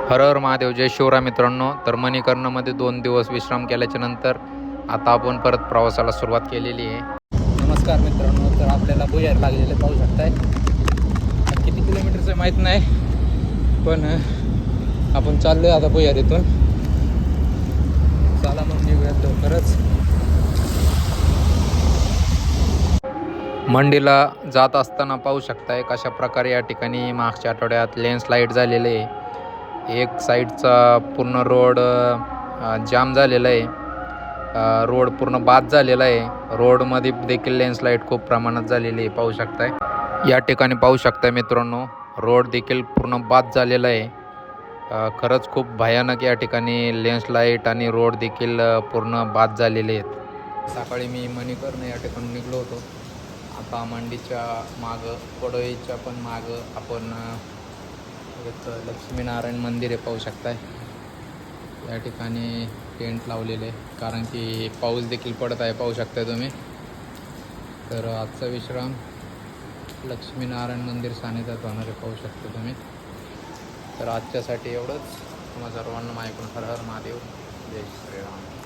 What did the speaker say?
हर हर महादेव, जय शिवराय मित्रांनो. तर मणिकर्णमध्ये 2 दिवस विश्राम केल्याच्या नंतर आता आपण परत प्रवासाला सुरुवात केलेली आहे. नमस्कार मित्रांनो. तर आपल्याला भुयार लागलेले पाहू शकताय. किती किलोमीटरचं माहीत नाही, पण आपण चाललो आहे आता भुयार इथून. चला मग निघूयात लवकरच. मंडीला जात असताना पाहू शकताय कशा प्रकारे या ठिकाणी मागच्या आठवड्यात लँडस्लाईड झालेले आहे. एक साईडचा पूर्ण रोड जाम झालेला आहे. रोड पूर्ण बाद झालेला आहे. रोडमध्ये देखील लँडस्लाईड खूप प्रमाणात झालेली आहे, पाहू शकताय. या ठिकाणी पाहू शकताय मित्रांनो, रोड देखील पूर्ण बाद झालेला आहे. खरंच खूप भयानक या ठिकाणी लँडस्लाईड आणि रोड देखील पूर्ण बाद झालेले आहेत. सकाळी मी मणिकर्ण या ठिकाणी निघलो होतो. आता मंडीच्या मागं, पडोईच्या पण मागं आपण एक लक्ष्मीनारायण मंदिर आहे, पाहू शकताय. या ठिकाणी टेंट लावलेले आहे कारण की पाऊस देखील पडत आहे, पाहू शकताय तुम्ही. तर आजचा विश्राम लक्ष्मीनारायण मंदिर सानिध्यात होणार आहे, पाहू शकता तुम्ही. तर आजच्यासाठी एवढंच. तुम्हा सर्वांना माझ्याकडून हर हर महादेव, जय श्रीराम.